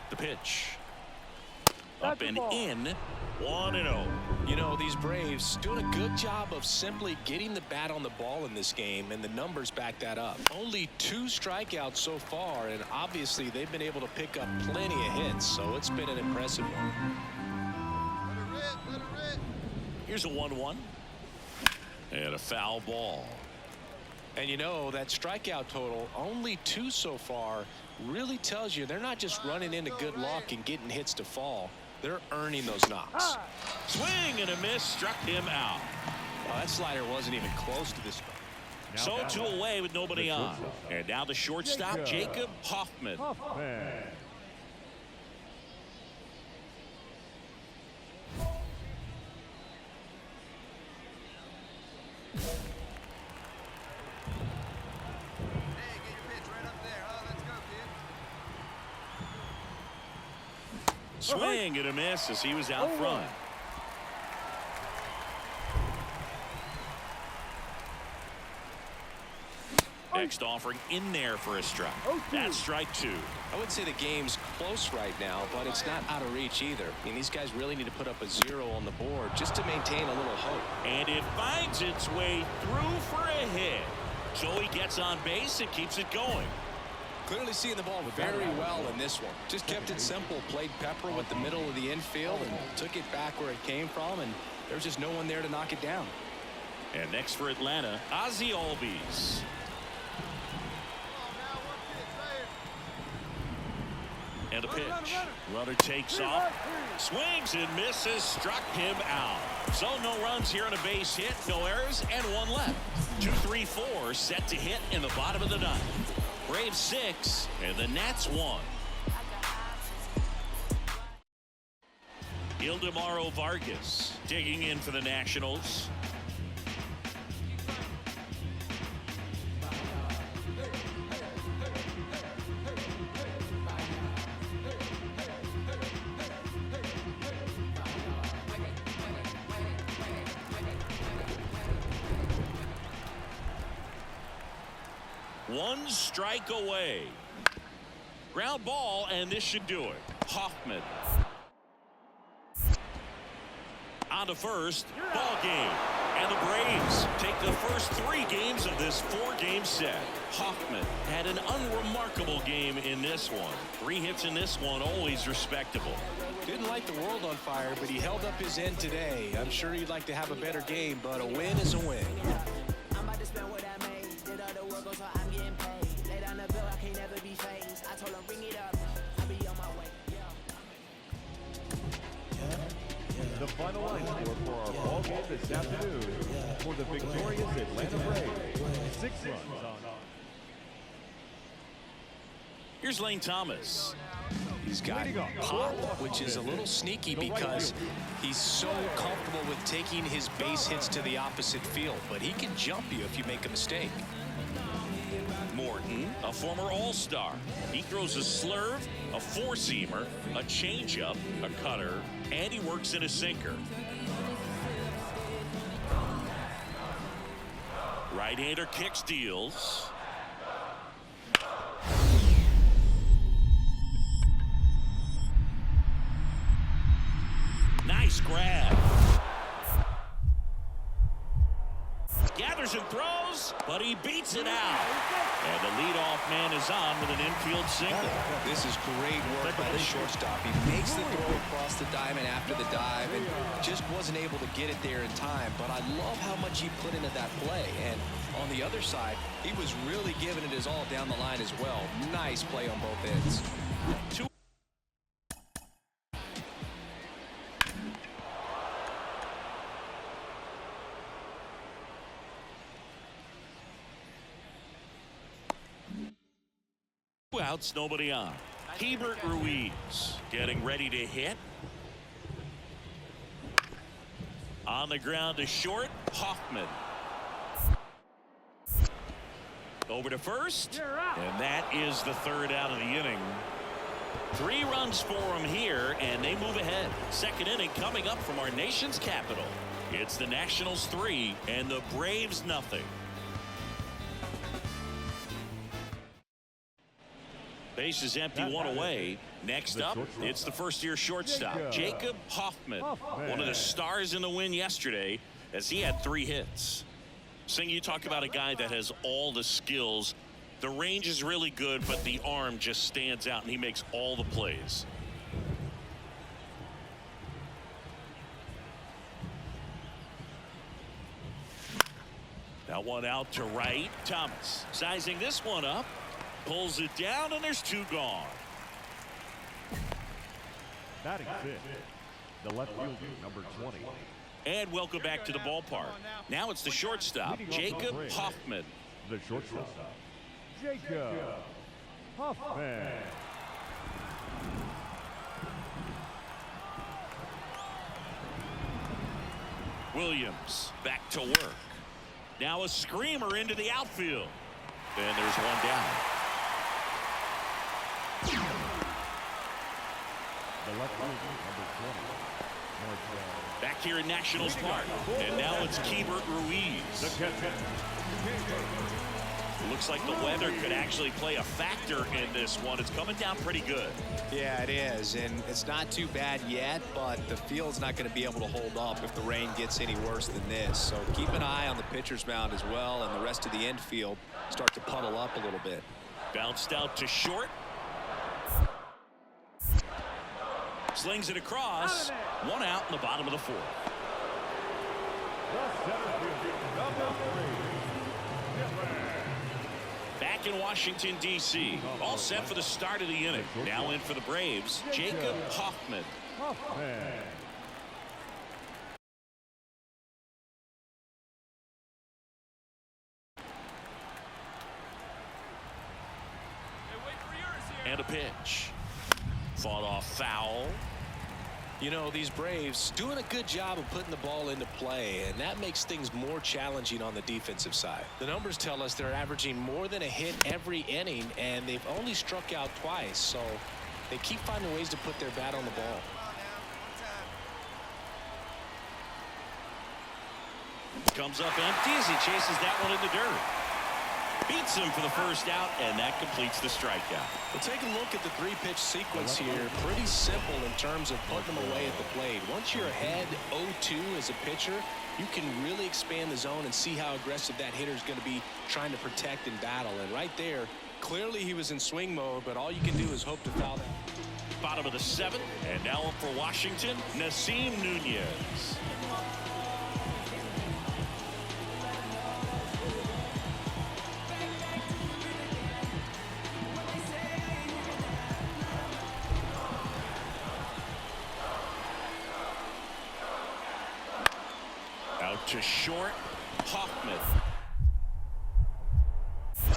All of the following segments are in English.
The pitch. Up and in. 1-0. You know, these Braves doing a good job of simply getting the bat on the ball in this game, and the numbers back that up. Only 2 strikeouts so far, and obviously they've been able to pick up plenty of hits, so it's been an impressive one. Here's a 1-1. And a foul ball. And you know, that strikeout total, only 2 so far, really tells you they're not just running into good luck and getting hits to fall. They're earning those knocks. Swing and a miss, struck him out. Well, that slider wasn't even close to this. So 2 away with nobody on. And now the shortstop, Jacob Hoffman. Swing and a miss as he was out front. Next offering in there for a strike. That's strike 2. I would say the game's close right now, but it's not out of reach either. I mean, these guys really need to put up a 0 on the board just to maintain a little hope. And it finds its way through for a hit. Joey gets on base and keeps it going. Clearly seeing the ball very well in this one. Just kept it simple, played pepper with the middle of the infield and took it back where it came from, and there's just no one there to knock it down. And next for Atlanta, Ozzie Albies. And a pitch. Runner takes off, swings and misses, struck him out. So no runs here on a base hit, no errors, and 1 left. 2-3-4 set to hit in the bottom of the 9th. Braves 6 and the Nats 1. Ildemaro Vargas digging in for the Nationals. One strike away. Ground ball, and this should do it. Hoffman. On to first. Ball game. And the Braves take the first 3 games of this 4-game set. Hoffman had an unremarkable game in this one. 3 hits in this one, always respectable. Didn't light the world on fire, but he held up his end today. I'm sure he'd like to have a better game, but a win is a win. I'm about to spend what I made. Did all the work, so I'm getting paid. Lay down the bill, I can't never be phased. I told him, bring it up. I'll be on my way. The final line score for our ball game this afternoon for the victorious Atlanta Braves. 6 runs on. Here's Lane Thomas. He's got pop, which is a little sneaky because he's so comfortable with taking his base hits to the opposite field, but he can jump you if you make a mistake. Morton, a former All-Star. He throws a slurve, a 4-seamer, a changeup, a cutter, and he works in a sinker. Right-hander kick steals. Nice grab. Gathers and throws, but he beats it out. And the leadoff man is on with an infield single. This is great work by the shortstop. He makes the throw across the diamond after the dive and just wasn't able to get it there in time. But I love how much he put into that play. And on the other side, he was really giving it his all down the line as well. Nice play on both ends. Outs, nobody on. Hebert Ruiz getting ready to hit. On the ground to short, Hoffman. Over to first, and that is the 3rd out of the inning. 3 runs for him here, and they move ahead. 2nd inning coming up from our nation's capital. It's the Nationals 3 and the Braves nothing. Base is empty, one away. Next up, it's the first-year shortstop, Jacob Hoffman. One of the stars in the win yesterday as he had 3 hits. Sing, you talk about a guy that has all the skills. The range is really good, but the arm just stands out, and he makes all the plays. That one out to right. Thomas sizing this one up. Pulls it down, and there's 2 gone. Batting 5th, the left fielder, number 20. And welcome back to the ballpark. Now it's the shortstop, Jacob Hoffman. The shortstop, Jacob Hoffman. Williams back to work. Now a screamer into the outfield. And there's one down. The left fielder, number 20. Back here in Nationals Park. And now it's Keibert Ruiz. Looks like the weather could actually play a factor in this one. It's coming down pretty good. Yeah, it is, and it's not too bad yet, but the field's not going to be able to hold up if the rain gets any worse than this. So keep an eye on the pitcher's mound as well, and the rest of the infield start to puddle up a little bit. Bounced out to short. Slings it across. One out in the bottom of the 4th. Back in Washington, D.C. All set for the start of the inning. Now in for the Braves, Jacob Hoffman. And a pitch. Fought off foul. You know, these Braves doing a good job of putting the ball into play, and that makes things more challenging on the defensive side. The numbers tell us they're averaging more than a hit every inning, and they've only struck out twice, so they keep finding ways to put their bat on the ball. Comes up empty as he chases that one in the dirt. Beats him for the first out, and that completes the strikeout. Well, take a look at the 3-pitch sequence here. Pretty simple in terms of putting them away at the plate. Once you're ahead 0-2 as a pitcher, you can really expand the zone and see how aggressive that hitter is going to be trying to protect and battle. And right there, clearly he was in swing mode, but all you can do is hope to foul that. Bottom of the 7th, and now up for Washington, Nasim Nunez. To short, Hoffman.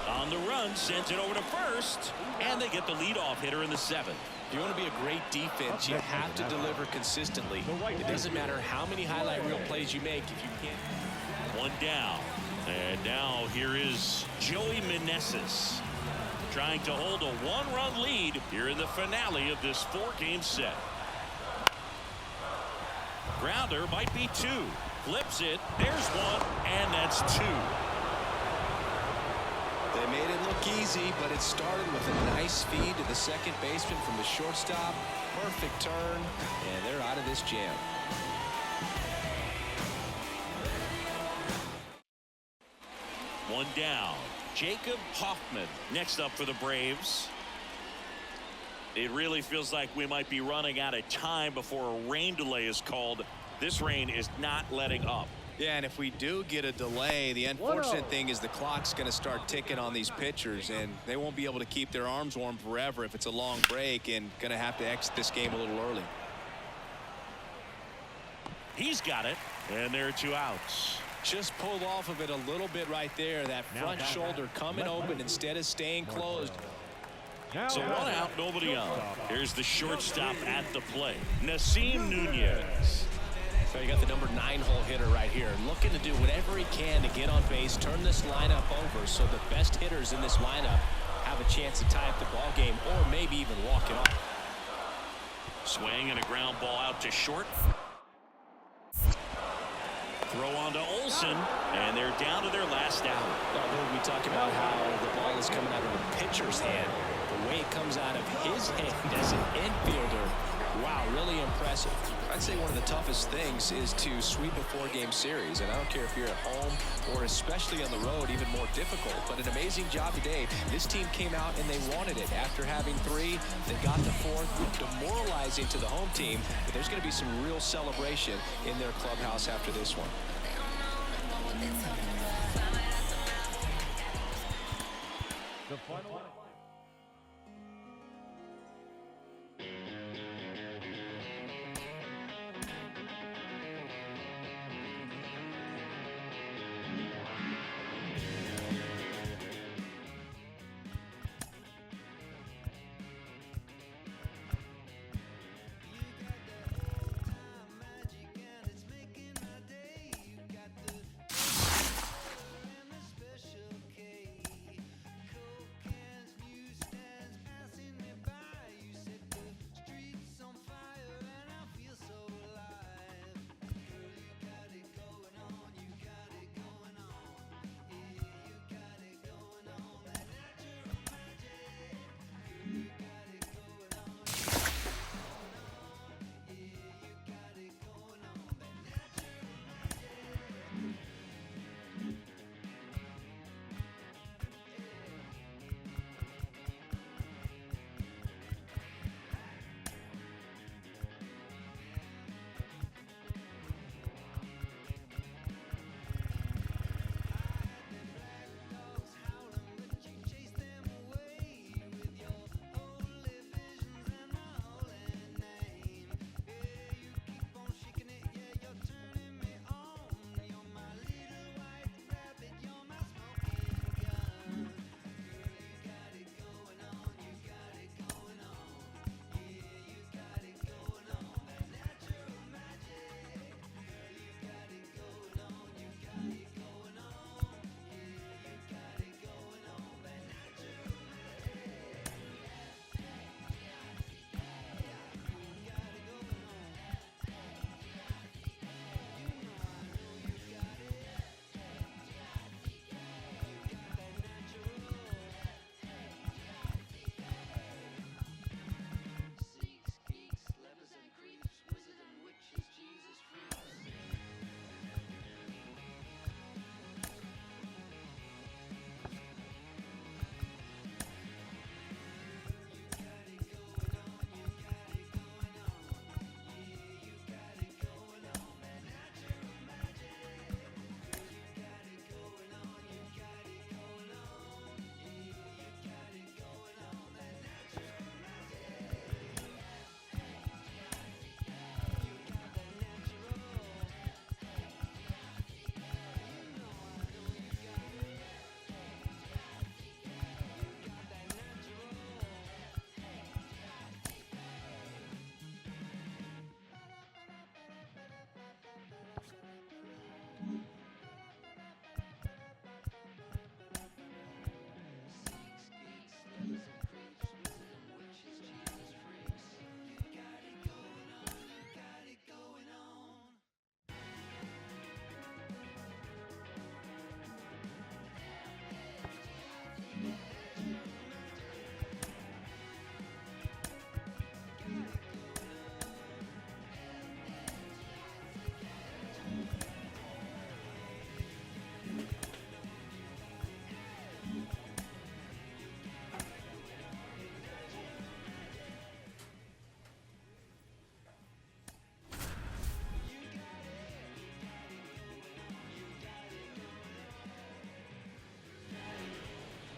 On the run, sends it over to first, and they get the leadoff hitter in the 7th. If you want to be a great defense, you have to deliver consistently. It doesn't matter how many highlight reel plays you make if you can't. One down, and now here is Joey Meneses trying to hold a 1-run lead here in the finale of this 4-game set. Grounder might be 2. Flips it. There's 1, and that's 2. They made it look easy, but it started with a nice feed to the second baseman from the shortstop. Perfect turn, and they're out of this jam. One down. Jacob Hoffman next up for the Braves. It really feels like we might be running out of time before a rain delay is called. This rain is not letting up. Yeah, and if we do get a delay, the unfortunate thing is the clock's going to start ticking on these pitchers, and they won't be able to keep their arms warm forever if it's a long break, and going to have to exit this game a little early. He's got it, and there are 2 outs. Just pulled off of it a little bit right there. That front shoulder coming open instead of staying closed. So 1 out, nobody on. Here's the shortstop at the plate, Nasim Nunez. So you got the number 9-hole hitter right here, looking to do whatever he can to get on base, turn this lineup over so the best hitters in this lineup have a chance to tie up the ball game or maybe even walk it off. Swing and a ground ball out to short. Throw on to Olsen, and they're down to their last out. We talk about how the ball is coming out of the pitcher's hand. The way it comes out of his hand as an infielder. Wow, really impressive. I'd say one of the toughest things is to sweep a 4-game series, and I don't care if you're at home or especially on the road, even more difficult. But an amazing job today. This team came out and they wanted it. After having 3, they got the 4th, demoralizing to the home team. But there's going to be some real celebration in their clubhouse after this one. The final.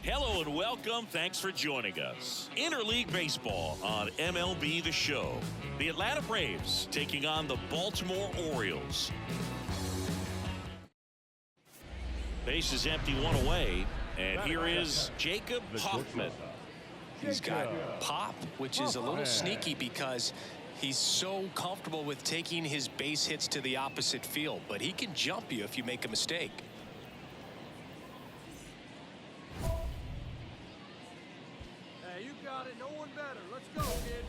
Hello and welcome. Thanks for joining us. Interleague Baseball on MLB The Show. The Atlanta Braves taking on the Baltimore Orioles. Base is empty, 1 away. And here is Jacob Hoffman. He's got pop, which is a little sneaky because he's so comfortable with taking his base hits to the opposite field. But he can jump you if you make a mistake. Hey, you got it. No one better. Let's go, kid.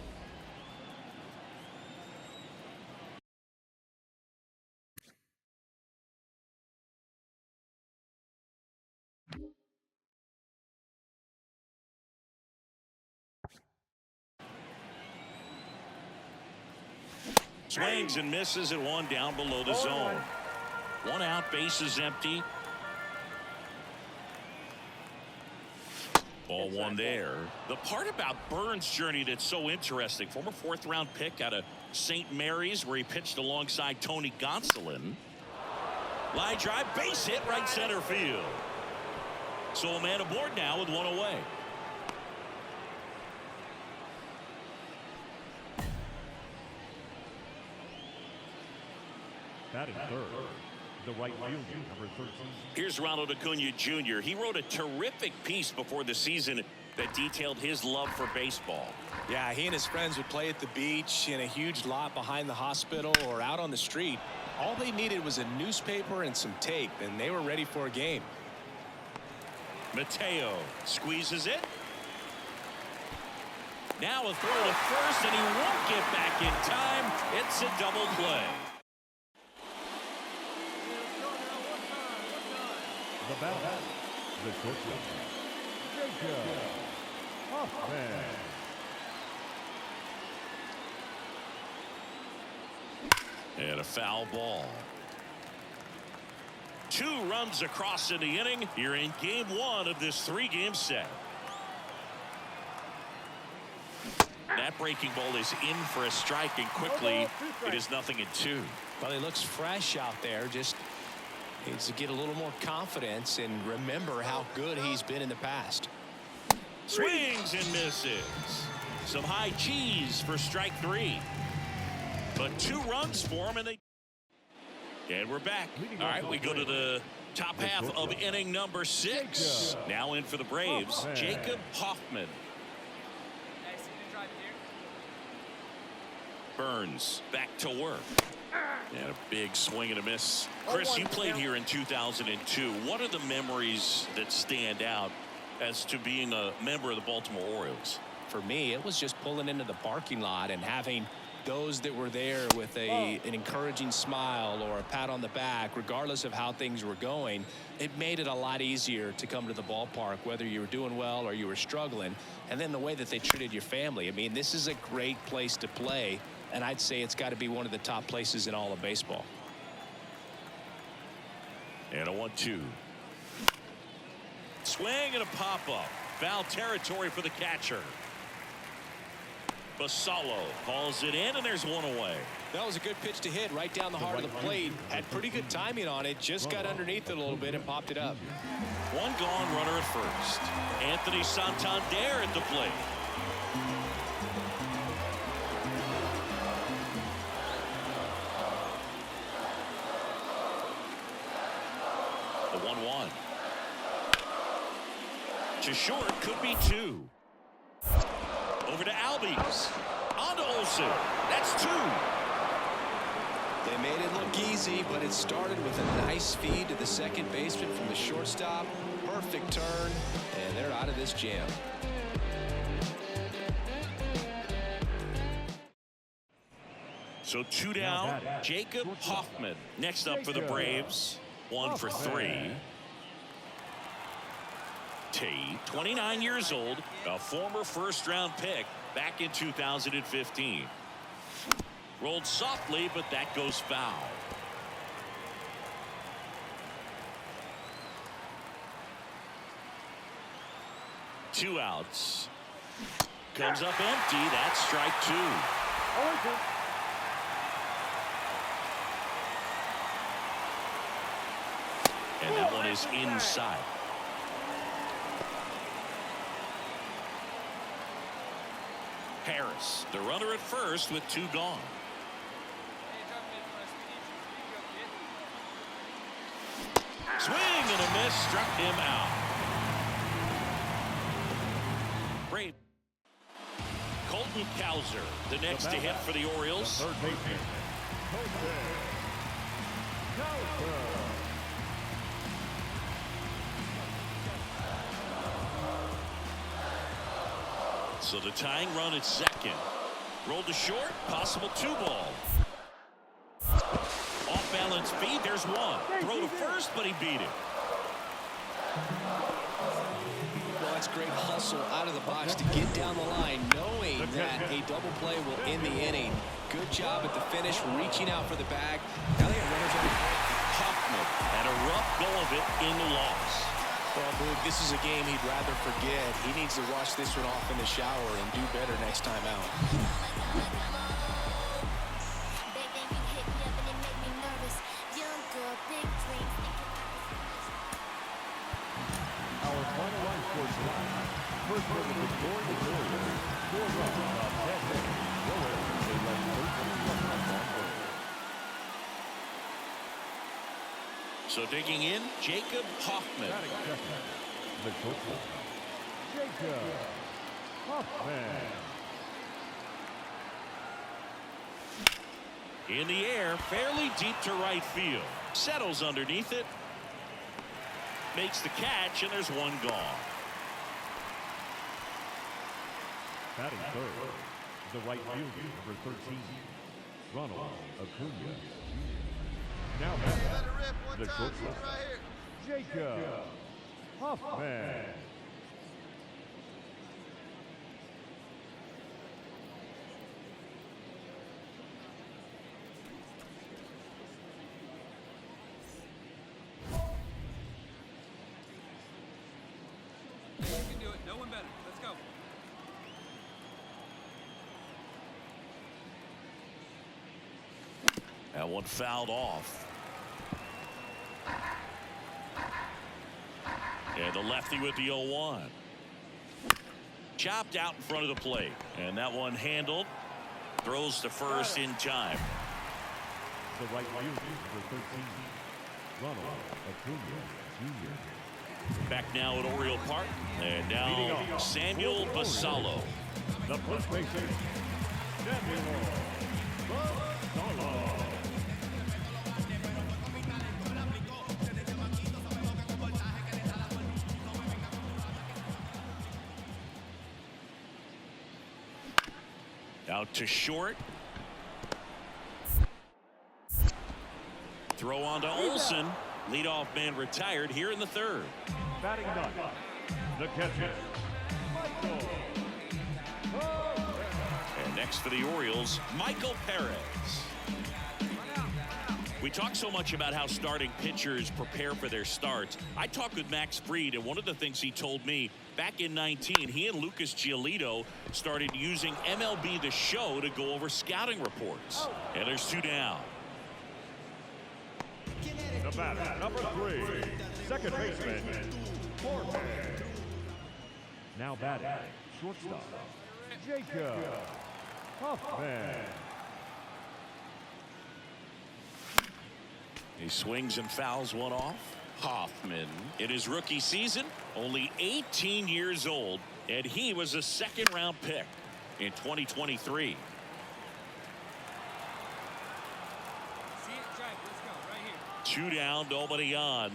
Swings and misses at one down below the zone. One out, bases empty. Ball one there. The part about Burns' journey that's so interesting, former 4th-round pick out of St. Mary's, where he pitched alongside Tony Gonsolin. Line drive, base hit, right center field. So a man aboard now with one away. Batting third, the right fielder, number 13. Here's Ronald Acuna Jr. He wrote a terrific piece before the season that detailed his love for baseball. Yeah, he and his friends would play at the beach, in a huge lot behind the hospital, or out on the street. All they needed was a newspaper and some tape, and they were ready for a game. Mateo squeezes it. Now a throw to first, and he won't get back in time. It's a double play. The batter, the shortstop, Jacob Hoffman. And a foul ball. 2 runs across in the inning here in game 1 of this 3-game set. That breaking ball is in for a strike, and quickly it is 0-2. Well, he looks fresh out there. Just needs to get a little more confidence and remember how good he's been in the past. Swings and misses. Some high cheese for strike 3. But 2 runs for him, and we're back. All right, we go to the top half of inning number 6. Now in for the Braves, Jacob Hoffman. Burns back to work. And a big swing and a miss. Chris, you played here in 2002. What are the memories that stand out as to being a member of the Baltimore Orioles? For me, it was just pulling into the parking lot and having those that were there with an encouraging smile or a pat on the back, regardless of how things were going. It made it a lot easier to come to the ballpark, whether you were doing well or you were struggling. And then the way that they treated your family. I mean, this is a great place to play, and I'd say it's got to be one of the top places in all of baseball. And a 1-2. Swing and a pop-up. Foul territory for the catcher. Basallo calls it in, and there's one away. That was a good pitch to hit right down the heart of the plate. Had pretty good timing on it. Just got underneath it a little bit and popped it up. One gone, runner at first. Anthony Santander at the plate. The 1-1. To short, could be 2. Over to Albies. On to Olsen. That's 2. They made it look easy, but it started with a nice feed to the second baseman from the shortstop. Perfect turn, and they're out of this jam. So 2 down. Jacob Hoffman next up for the Braves. 1 for 3. Tate, 29 years old, a former first-round pick back in 2015. Rolled softly, but that goes foul. Two outs. Comes up empty. That's strike 2. And that one is inside. Harris, the runner at first with 2 gone. Swing and a miss, struck him out. Great. Colton Cowser, the next to hit for the Orioles. Third baseman, So the tying run at second. Rolled to short, possible 2-ball. Off balance feed, there's 1. Throw to first, but he beat it. Well, that's great hustle out of the box to get down the line, knowing that a double play will end the inning. Good job at the finish, reaching out for the bag. Now they have runners on. Hoffman had a rough go of it in the loss. Well, Boog, this is a game he'd rather forget. He needs to wash this one off in the shower and do better next time out. Our final line score tonight. First for the victorious Warriors. 4 runs on 10 hits. No errors. They led 13 runs on goal. So digging in, Jacob Hoffman. Batting second, the shortstop, Jacob Hoffman. In the air, fairly deep to right field. Settles underneath it. Makes the catch, and there's one gone. Batting third, the right fielder, number 13, Ronald Acuna. Now batting, the shortstop, Jacob Hoffman. You can do it. No one better. Let's go. That one fouled off. And the lefty with the 0-1. Chopped out in front of the plate. And that one handled. Throws to first in time. The right fielder, number 13, Ronald Acuna Jr. Back now at Oriole Park. And now Samuel Basallo. The first baseman, Samuel Basallo. Out to short. Throw on to Olsen. Leadoff man retired here in the third. Batting ninth, the catcher, Michael. And next for the Orioles, Michael Perez. We talk so much about how starting pitchers prepare for their starts. I talked with Max Fried, and one of the things he told me back in 19, he and Lucas Giolito started using MLB The Show to go over scouting reports. And there's 2 down. The batter, number 3, second baseman, Jorge. Now batting, shortstop, Jacob Hoffman. He swings and fouls one off. Hoffman, in his rookie season, only 18 years old, and he was a second-round pick in 2023. See it, Jack. Let's go. Right here. 2 down, nobody on.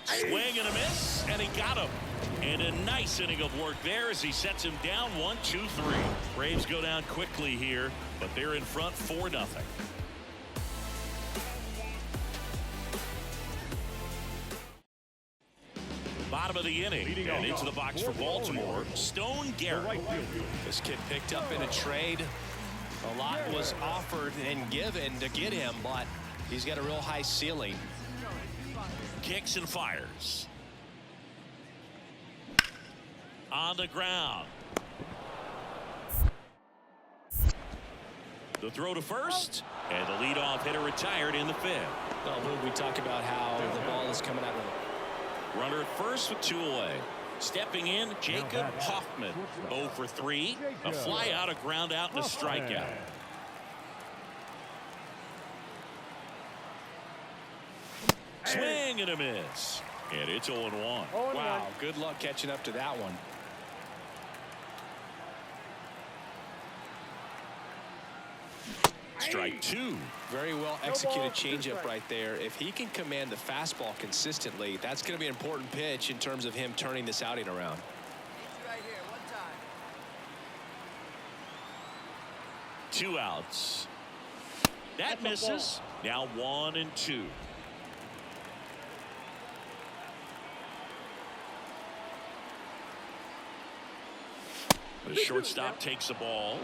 Swing and a miss, and he got him. And a nice inning of work there as he sets him down 1-2-3. Braves go down quickly here, but they're in front 4-0. Bottom of the inning, and into the box for Baltimore, Stone Garrett. This kid picked up in a trade. A lot was offered and given to get him, but he's got a real high ceiling. Kicks and fires. On the ground. The throw to first, and the leadoff hitter retired in the 5th. Well, we talk about how the ball is coming out of the Runner at first with 2 away. Stepping in, Jacob Hoffman. 0 for 3. A fly out, a ground out, and a strikeout. Swing and a miss. And it's 0-1. Wow, good luck catching up to that one. Strike 2. Very well executed changeup right there. If he can command the fastball consistently, that's going to be an important pitch in terms of him turning this outing around. Right here. One time. 2 outs. That misses. Now 1-2. The shortstop takes the ball.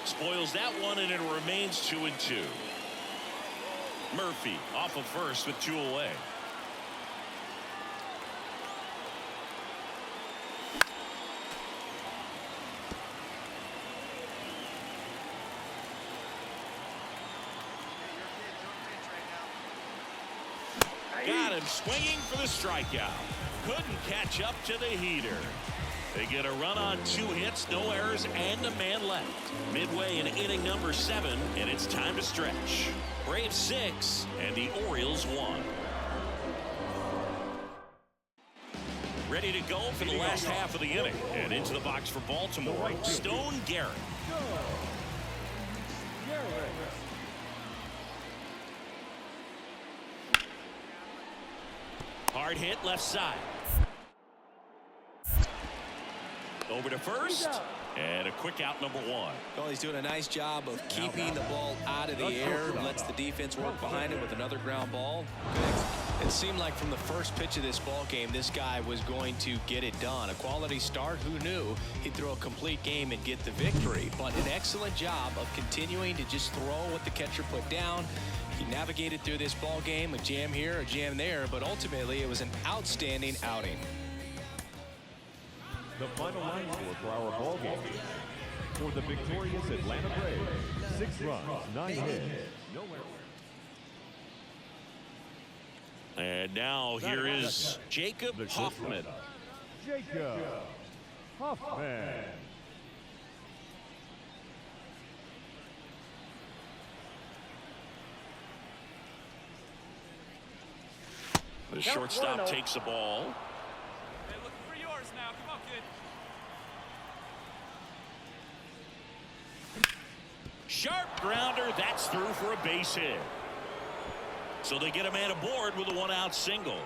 Spoils that one, and it remains 2-2. Murphy off of first with 2 away. Got him swinging for the strikeout. Couldn't catch up to the heater. They get a run on 2 hits, no errors, and a man left. Midway in inning number 7, and it's time to stretch. Braves 6, and the Orioles 1. Ready to go for the last half of the inning. And into the box for Baltimore, Stone Garrett. Hard hit left side. Over to first. And a quick out, number 1. Well, he's doing a nice job of keeping the ball out of the air. Lets the defense work behind it with another ground ball. It seemed like from the first pitch of this ball game, this guy was going to get it done. A quality start. Who knew he'd throw a complete game and get the victory? But an excellent job of continuing to just throw what the catcher put down. He navigated through this ball game, a jam here, a jam there, but ultimately it was an outstanding outing. The final line score for our ball game. For the victorious Atlanta Braves, 6 runs, 9 hits, no errors. And now here is Jacob Hoffman. Jacob Hoffman. The shortstop takes the ball. They're looking for yours now. Come on, kid. Sharp grounder. That's through for a base hit. So they get a man aboard with a 1-out single.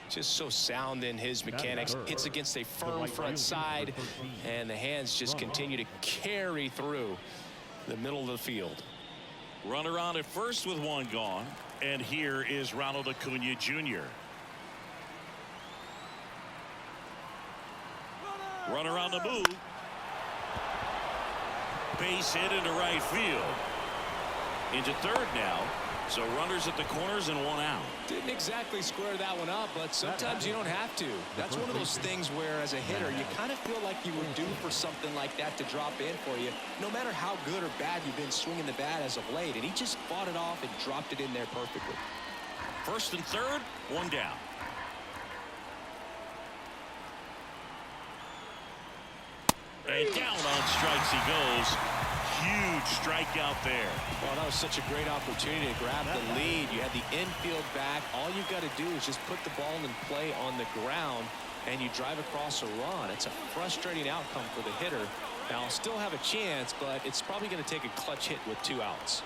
Just so sound in his mechanics. Hits against a firm front side, and the hands just continue to carry through the middle of the field. Runner on at first with 1 gone. And here is Ronald Acuna Jr. Runner on the move. Base hit into right field. Into third now. So runners at the corners and 1 out. Didn't exactly square that one up, but sometimes you don't have to. That's one of those things where, as a hitter, you kind of feel like you were due for something like that to drop in for you, no matter how good or bad you've been swinging the bat as of late. And he just fought it off and dropped it in there perfectly. First and third, 1 down. And down on strikes he goes. Huge strikeout there. Well, that was such a great opportunity to grab the lead. You had the infield back. All you've got to do is just put the ball in play on the ground, and you drive across a run. It's a frustrating outcome for the hitter. Now, still have a chance, but it's probably going to take a clutch hit with 2 outs.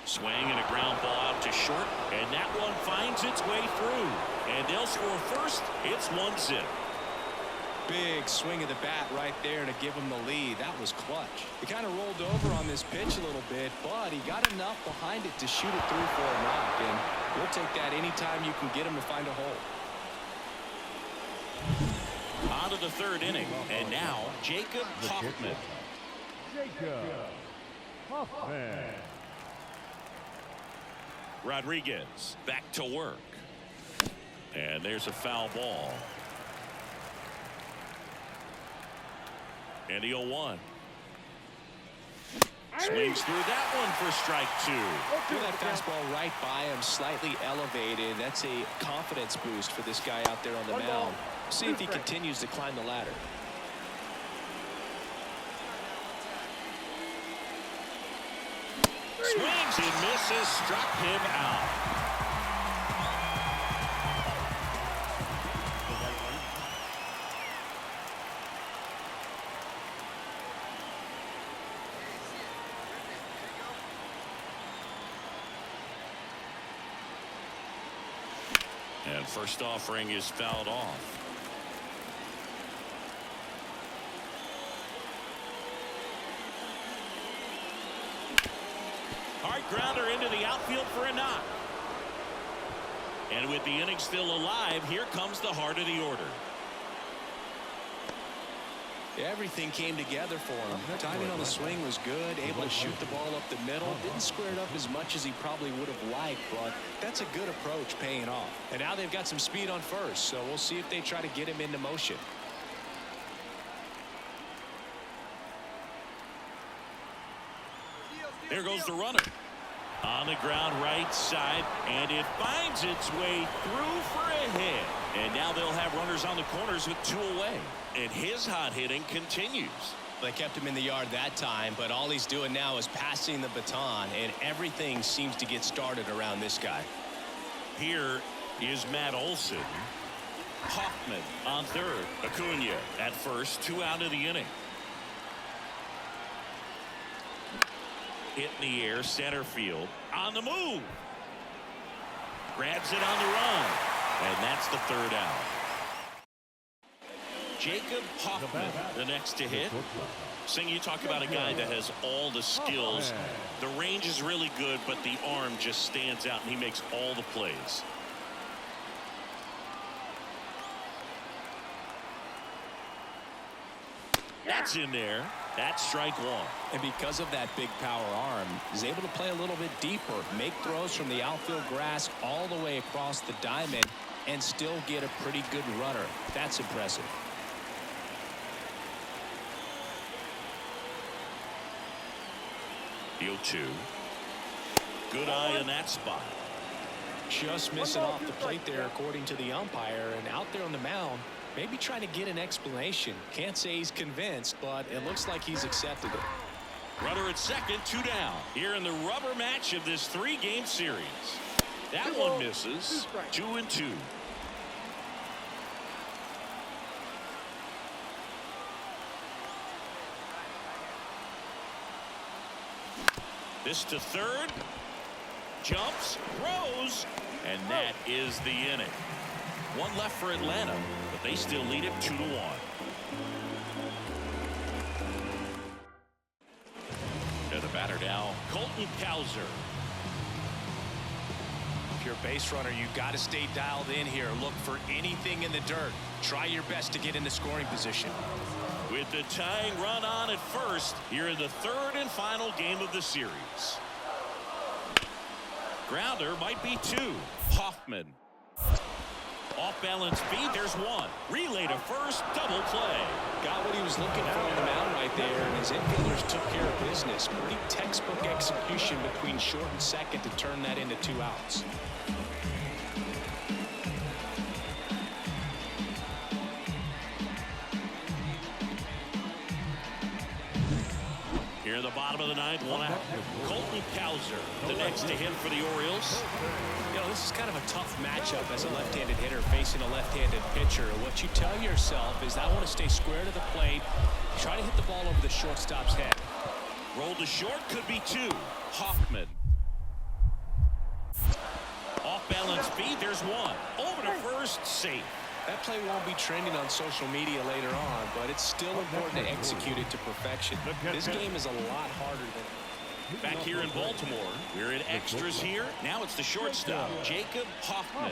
Swing and a ground ball out to short, and that one finds its way through. And they'll score first. It's 1-0. Big swing of the bat right there to give him the lead. That was clutch. He kind of rolled over on this pitch a little bit, but he got enough behind it to shoot it through for a knock, and we'll take that anytime you can get him to find a hole. On to the 3rd inning, and now Jacob Hoffman. Jacob Hoffman. Rodriguez back to work. And there's a foul ball. And the 0-1. Swings through that one for strike 2. Threw that fastball right by him, slightly elevated. That's a confidence boost for this guy out there on the mound. See if he continues to climb the ladder. Swings and misses, struck him out. And first offering is fouled off. Hard grounder into the outfield for a knock. And with the inning still alive, here comes the heart of the order. Everything came together for him. Timing on the swing was good, able to shoot the ball up the middle. Didn't square it up as much as he probably would have liked, but that's a good approach paying off. And now they've got some speed on first, so we'll see if they try to get him into motion. There goes the runner. On the ground right side, and it finds its way through for a hit. And now they'll have runners on the corners with 2 away. And his hot hitting continues. They kept him in the yard that time, but all he's doing now is passing the baton, and everything seems to get started around this guy. Here is Matt Olson. Hoffman on third. Acuna at first. 2 out of the inning. Hit in the air, center field. On the move. Grabs it on the run. And that's the 3rd out. Jacob Hoffman, the next to hit. Sing, you talk about a guy that has all the skills. The range is really good, but the arm just stands out, and he makes all the plays. That's in there. That's strike 1. And because of that big power arm, he's able to play a little bit deeper, make throws from the outfield grass all the way across the diamond, and still get a pretty good runner. That's impressive. The 0-2. Good eye in that spot. Just missing off the plate there, according to the umpire, and out there on the mound, maybe trying to get an explanation. Can't say he's convinced, but it looks like he's accepted it. Runner at second, 2 down. Here in the rubber match of this 3-game series. That one misses. 2-2. This to third. Jumps, throws, and that is the inning. 1 left for Atlanta, but they still lead it 2-1. And the batter now, Colton Cowser. If you're a base runner, you've got to stay dialed in here. Look for anything in the dirt. Try your best to get into scoring position. With the tying run on at first, here in the 3rd and final game of the series. Grounder might be 2. Hoffman. Off balance beat, there's 1. Relay to first, double play. Got what he was looking for on the mound right there, and his infielders took care of business. Pretty textbook execution between short and second to turn that into 2 outs. Here in the bottom of the 9th, 1 out. Colton Cowser, the next to hit for the Orioles. You know, this is kind of a tough matchup as a left-handed hitter facing a left-handed pitcher. What you tell yourself is, I want to stay square to the plate, try to hit the ball over the shortstop's head. Roll to short, could be 2. Hoffman. Off balance beat, there's 1. Over to first, safe. That play won't be trending on social media later on, but it's still important to execute it to perfection. This game is a lot harder than... Back here in Baltimore, we're in extras here. Now it's the shortstop, Jacob Hoffman.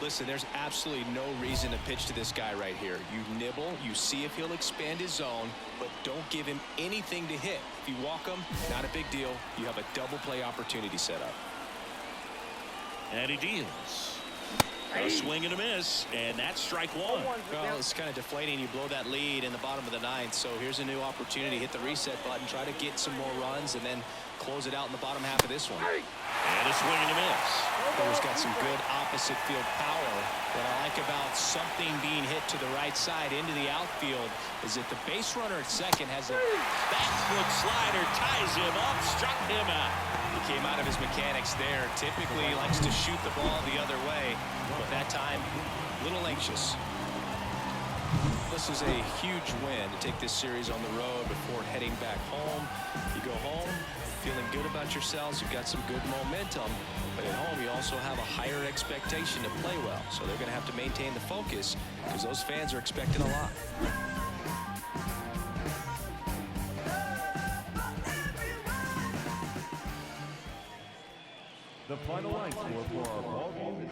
Listen, there's absolutely no reason to pitch to this guy right here. You nibble, you see if he'll expand his zone, but don't give him anything to hit. If you walk him, not a big deal. You have a double play opportunity set up. And he deals. A swing and a miss, and that's strike 1. Well, it's kind of deflating. You blow that lead in the bottom of the 9th, so here's a new opportunity. Hit the reset button, try to get some more runs, and then close it out in the bottom half of this one. And a swing and a miss. Miller's got some good opposite field power. What I like about something being hit to the right side into the outfield is that the base runner at second has a back foot slider, ties him up, struck him out. He came out of his mechanics there. Typically he likes to shoot the ball the other way, but that time a little anxious. This is a huge win to take this series on the road before heading back home. You go home feeling good about yourselves. You've got some good momentum, but at home you also have a higher expectation to play well. So they're going to have to maintain the focus because those fans are expecting a lot. The final line score for our ball game is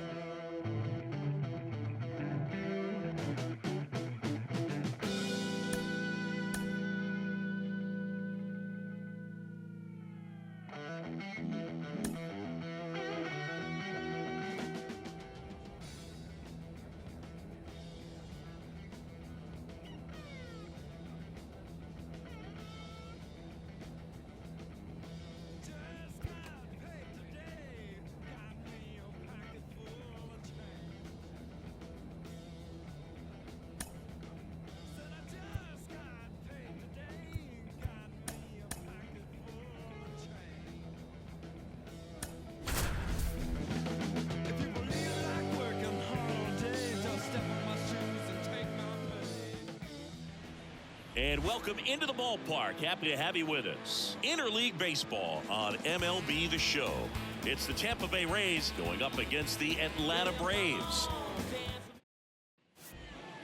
And welcome into the ballpark. Happy to have you with us. Interleague baseball on MLB The Show. It's the Tampa Bay Rays going up against the Atlanta Braves.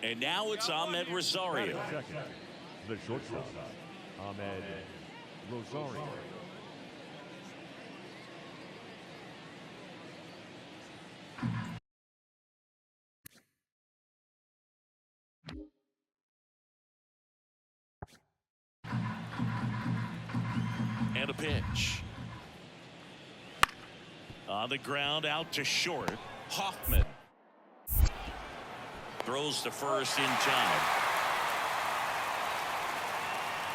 And now it's Ahmed Rosario. second. The shortstop, Ahmed Rosario. And a pitch. On the ground, out to short. Hoffman throws to first in time.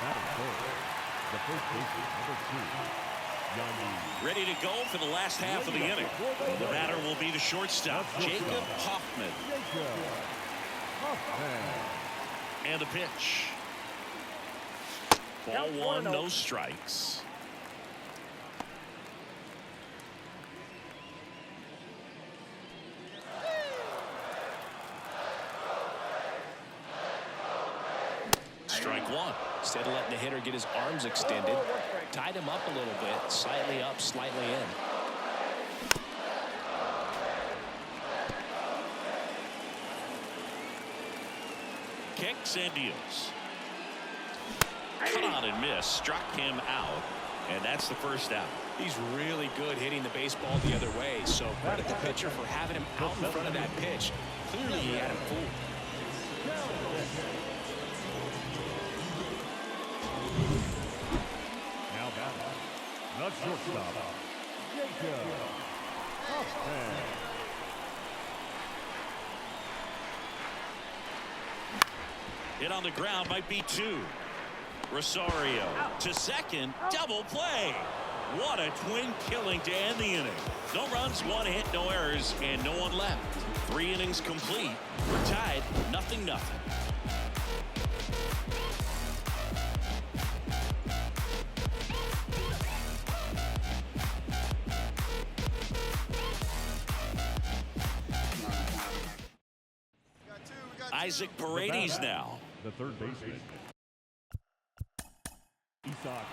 Batting third, the first baseman, number 2, Yanni. Ready to go for the last half of the inning. The batter will be the shortstop, Jacob Hoffman. And a pitch. Ball one, no strikes. Strike one. Instead of letting the hitter get his arms extended, tied him up a little bit, slightly up, slightly in. Kicks and deals. Cut on and miss, struck him out, and that's the first out. He's really good hitting the baseball the other way, so credit the pitcher for having him out in front of that pitch. Clearly he had him fooled. Now batting, the shortstop, Jacob Hoffman. Hit on the ground, might be two. Rosario to second, double play. What a twin killing to end the inning. No runs, one hit, no errors, and no one left. 3 innings complete. We're tied, 0-0. Isaac Paredes now. The third baseman, Isak.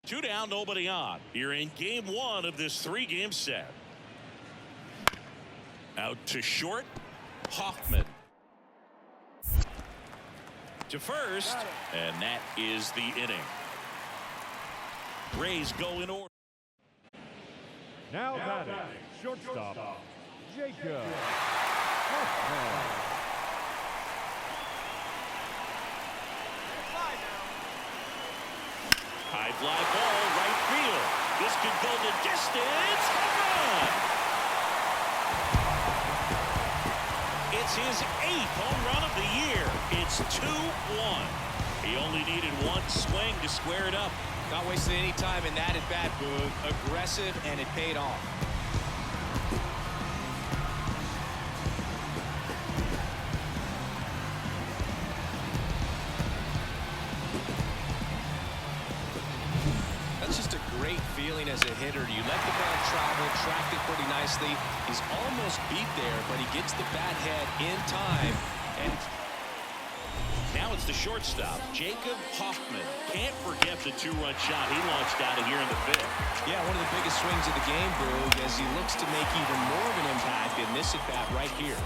Two down, nobody on. You're in game 1 of this 3-game set. Out to short, Hoffman. To first, and that is the inning. Rays go in order. Now batting, shortstop, Jacob Hoffman. High fly ball, right field. This could go the distance. Home run! It's his 8th home run of the year. It's 2-1. He only needed one swing to square it up. Not wasting any time in that at bat, Boog. Aggressive, and it paid off. That's just a great feeling as a hitter. You let the ball travel, tracked it pretty nicely. He's almost beat there, but he gets the bat head in time. And now it's the shortstop, Jacob Hoffman. Can't forget the 2-run shot he launched out of here in the 5th. yeah, one of the biggest swings of the game, Boog, as he looks to make even more of an impact in this at-bat right here.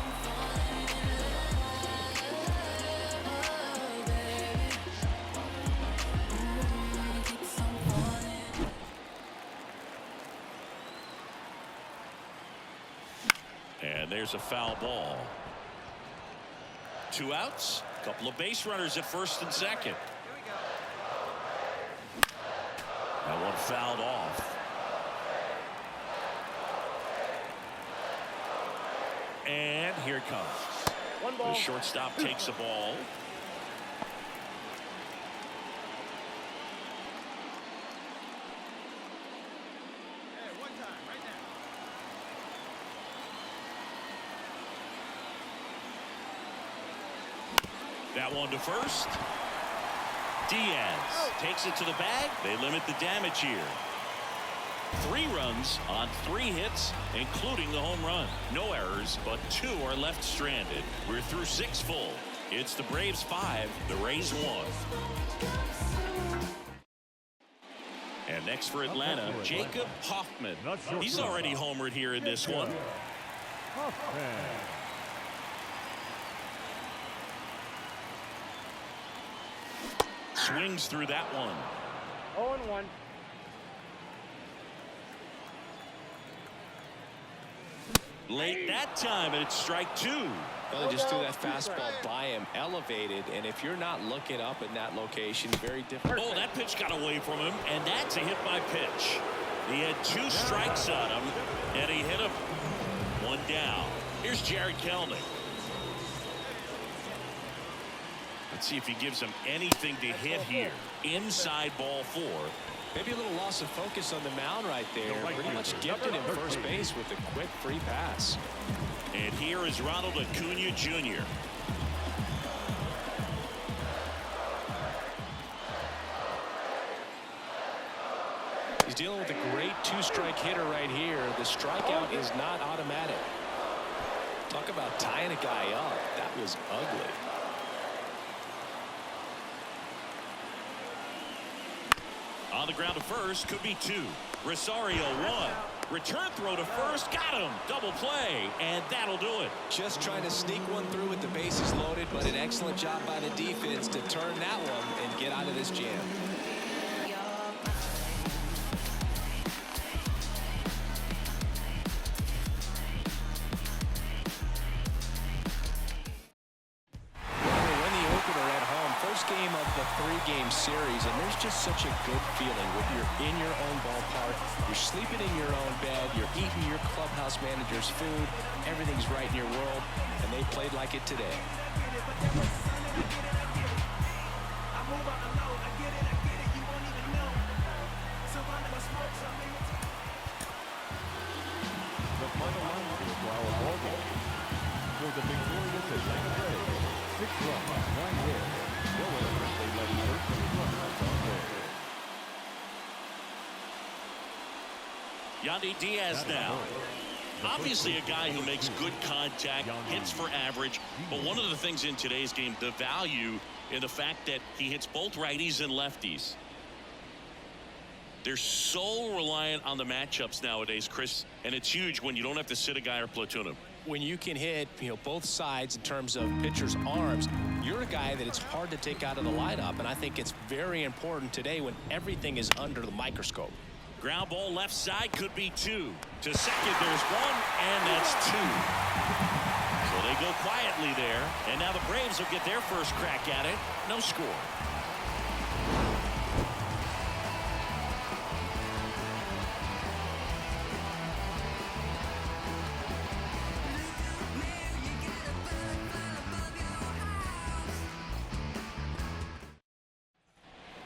And there's a foul ball. 2 outs. A couple of base runners at first and second. That one fouled off. And here it comes. The shortstop takes the ball. That one to first. Diaz takes it to the bag. They limit the damage here. 3 runs on 3 hits, including the home run. No errors, but 2 are left stranded. We're through 6 full. It's the Braves 5, the Rays 1. And next for Atlanta, Jacob Hoffman. He's already homered here in this one. Swings through that one. 0-1. Late that time, and it's strike 2. Well, they just threw that fastball by him, elevated, and if you're not looking up in that location, very difficult. Oh, that pitch got away from him, and that's a hit by pitch. He had 2 strikes on him, and he hit him. 1 down. Here's Jared Kelnick. Let's see if he gives him anything to hit here. Inside ball 4. Maybe a little loss of focus on the mound right there. Pretty much gifted him first base with a quick free pass. And here is Ronald Acuna Jr. He's dealing with a great 2-strike hitter right here. The strikeout is not automatic. Talk about tying a guy up. That was ugly. On the ground to first, could be 2. Rosario 1. Return throw to first, got him. Double play, and that'll do it. Just trying to sneak one through with the bases loaded, but an excellent job by the defense to turn that one and get out of this jam. Game of the 3-game series, and there's just such a good feeling when you're in your own ballpark, you're sleeping in your own bed, you're eating your clubhouse manager's food, everything's right in your world, and they played like it today. The final line for our ball game. For the victorious Atlanta Braves, 6 runs, 1 hit. Yandy Diaz now. Obviously a guy who makes good contact, hits for average, but one of the things in today's game, the value in the fact that he hits both righties and lefties. They're so reliant on the matchups nowadays, Chris, and it's huge when you don't have to sit a guy or platoon him. When you can hit, both sides in terms of pitchers' arms, you're a guy that it's hard to take out of the lineup, and I think it's very important today when everything is under the microscope. Ground ball left side, could be 2. To second, there's 1, and that's 2. So they go quietly there, and now the Braves will get their first crack at it. No score.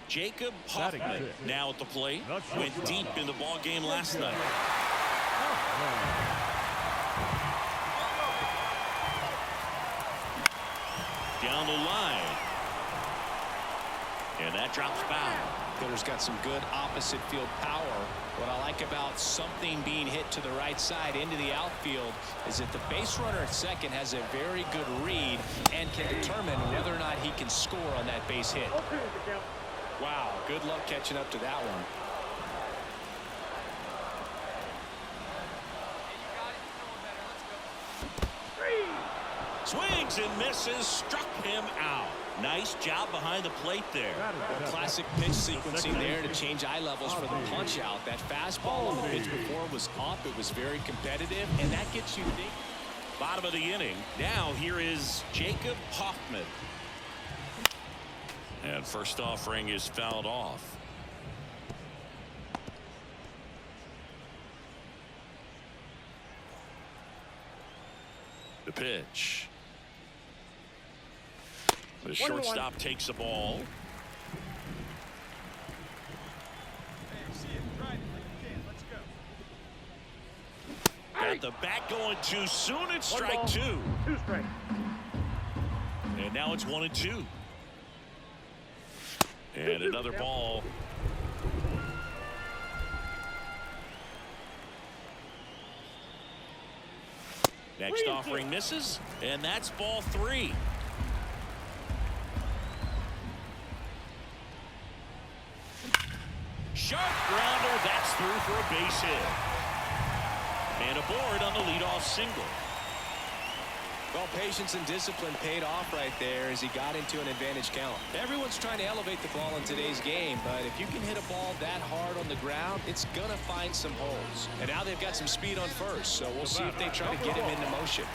Jacob Hoffman now at the plate. Went deep in the ball game last night. Down the line. And that drops foul. Hitter's got some good opposite field power. What I like about something being hit to the right side into the outfield is that the base runner at second has a very good read and can determine whether or not he can score on that base hit. Wow, good luck catching up to that one. Swings and misses, struck him out. Nice job behind the plate there. Classic pitch sequencing there to change eye levels for the punch out. That fastball on the pitch before was up. It was very competitive, and that gets you thinking. Bottom of the inning. Now here is Jacob Hoffman. And first offering is fouled off. The pitch. The shortstop takes the ball. Got the bat going too soon. It's strike two. And now it's 1-2. And another ball. Next offering misses, and that's ball 3. Sharp grounder, that's through for a base hit. And aboard on the leadoff single. Well, patience and discipline paid off right there as he got into an advantage count. Everyone's trying to elevate the ball in today's game, but if you can hit a ball that hard on the ground, it's going to find some holes. And now they've got some speed on first, so we'll see if they try to get him into motion.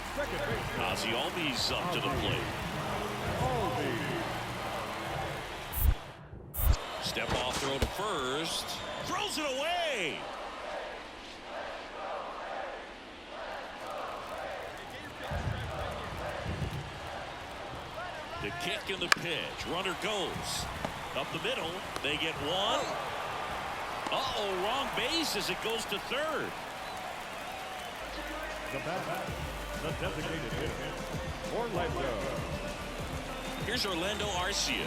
Ozzie Albies up to the plate. Step off throw to first. Throws it away. The kick and the pitch. Runner goes up the middle. They get one. Uh-oh, wrong base as it goes to third. The batter, the designated hitter, Orlando. Here's Orlando Arcia.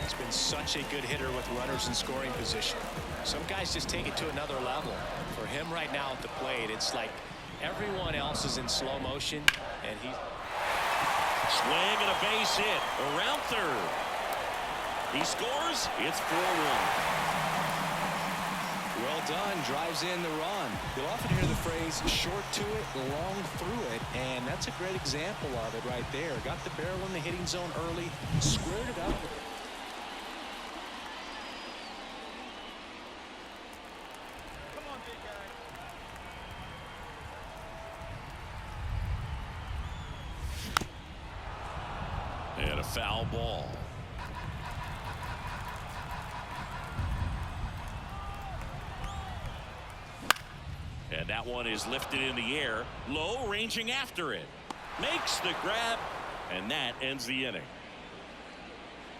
He's been such a good hitter with runners in scoring position. Some guys just take it to another level. For him right now at the plate, it's like everyone else is in slow motion, and he. Swing and a base hit around third. He scores. It's 4-1. Well done. Drives in the run. You'll often hear the phrase short to it, long through it, and that's a great example of it right there. Got the barrel in the hitting zone early, squared it up. And a foul ball. And that one is lifted in the air, low, ranging after it. Makes the grab, and that ends the inning.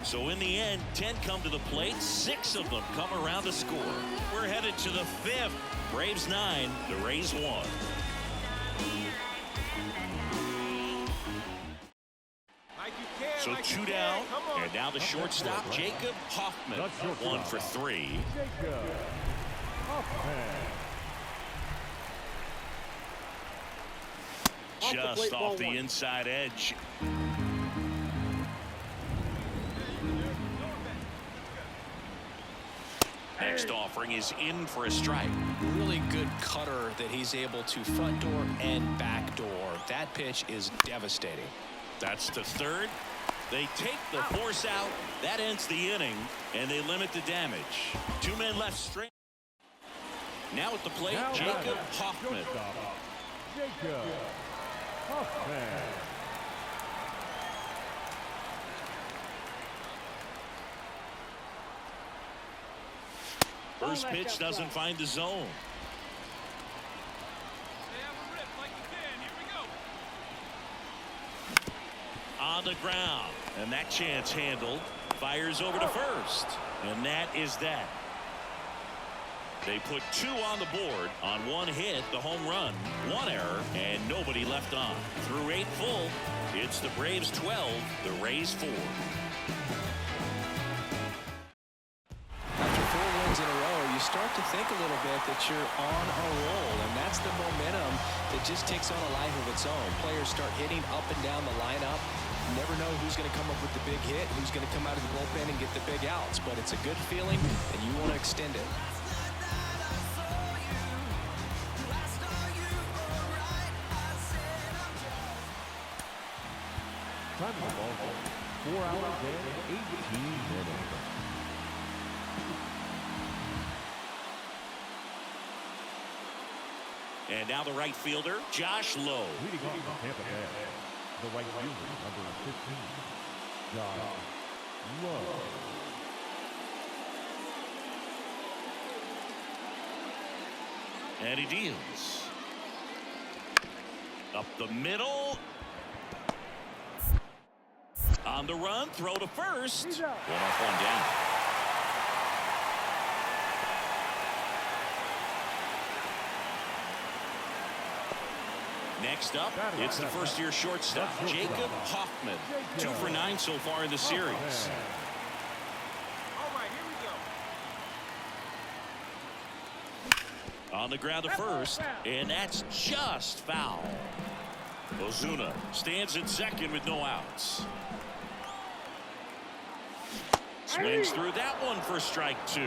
So in the end, 10 come to the plate, 6 of them come around to score. We're headed to the 5th. Braves 9, the Rays 1. So 2 down, and now the shortstop, Jacob Hoffman, 1 for 3. Jacob Hoffman. Just off the inside edge. Next offering is in for a strike. Really good cutter that he's able to front door and back door. That pitch is devastating. That's to third. They take the force out. That ends the inning, and they limit the damage. 2 men left straight. Now at the plate, Now Jacob Hoffman. Jacob Hoffman. First pitch doesn't find the zone. They have a rip like you can. Here we go. On the ground, and that chance handled. Fires over to first, and that is that. They put 2 on the board on 1 hit, the home run, 1 error, and nobody left on. Through 8 full, it's the Braves 12, the Rays 4. After 4 wins in a row, you start to think a little bit that you're on a roll, and that's the momentum that just takes on a life of its own. Players start hitting up and down the lineup. You never know who's going to come up with the big hit, who's going to come out of the bullpen and get the big outs, but it's a good feeling, and you want to extend it. Time of the ball, 4 hours and 18 minutes. And now the right fielder, Josh Lowe. Leading off from Tampa Bay, the right fielder, number 15, Josh Lowe. And he deals. Up the middle. On the run, throw to first. One off, one down. Next up, it's the first-year shortstop, Jacob Hoffman. 2 for 9 so far in the series. All right, here we go. On the ground to first, and that's just foul. Ozuna stands at second with no outs. Swings through that one for strike 2.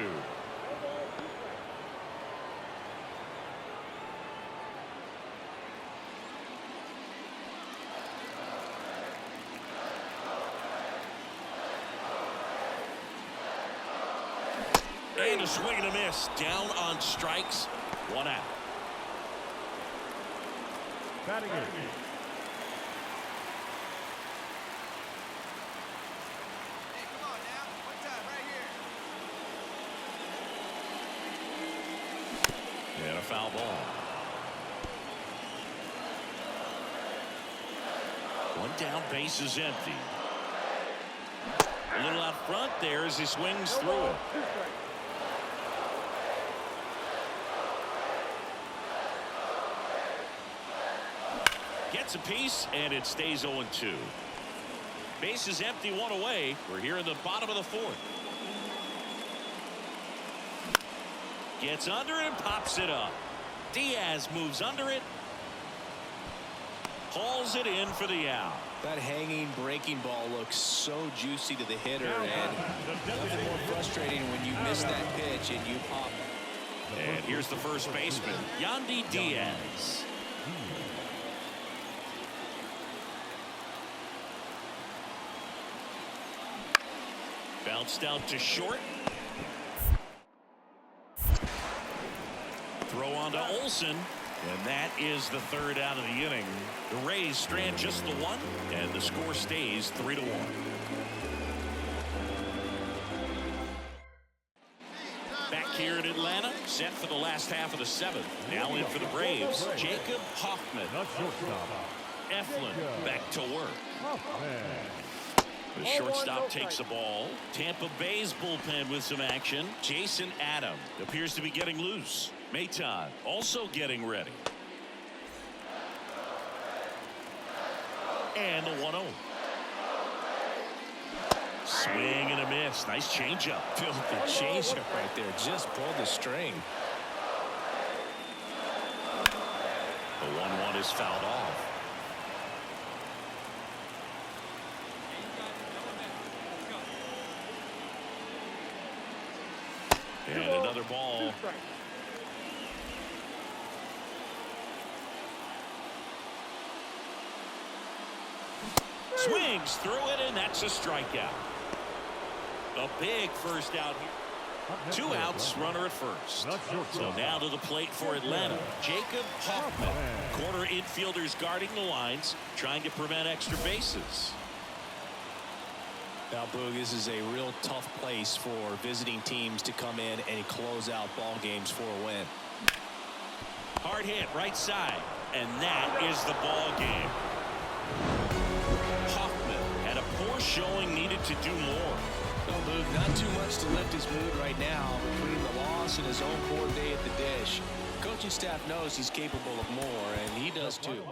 And a swing and a miss. Down on strikes. 1 out. Batting in. Hey, come on now. One time, right here. And a foul ball. 1 down, base is empty. A little out front there as he swings through it. Gets a piece, and it stays 0-2. Base is empty, 1 away. We're here in the bottom of the 4th. Gets under it and pops it up. Diaz moves under it. Hauls it in for the out. That hanging breaking ball looks so juicy to the hitter, and nothing more frustrating when you miss that pitch and you pop. And here's the first baseman, Yandy Diaz. Bounced out to short. Throw on to Olsen. And that is the 3rd out of the inning. The Rays strand just the 1, and the score stays 3-1. Back here in Atlanta, set for the last half of the 7th. Now in for the Braves, Jacob Hoffman. Eflin back to work. The shortstop takes the ball. Tampa Bay's bullpen with some action. Jason Adam appears to be getting loose. Maton also getting ready. And the 1-0. Swing and a miss. Nice changeup. Filthy changeup right there. Just pulled the string. The 1-1 is fouled off. And another ball. Swings through it, and that's a strikeout. A big first out here. 2 outs, runner at first. So now to the plate for Atlanta, Jacob Hoffman. Corner infielders guarding the lines, trying to prevent extra bases. Now, Boog, this is a real tough place for visiting teams to come in and close out ball games for a win. Hard hit right side, and that is the ball game. Hoffman had a poor showing, needed to do more. Well, Boog, not too much to lift his mood right now between the loss and his own poor day at the dish. Coaching staff knows he's capable of more, and he does too.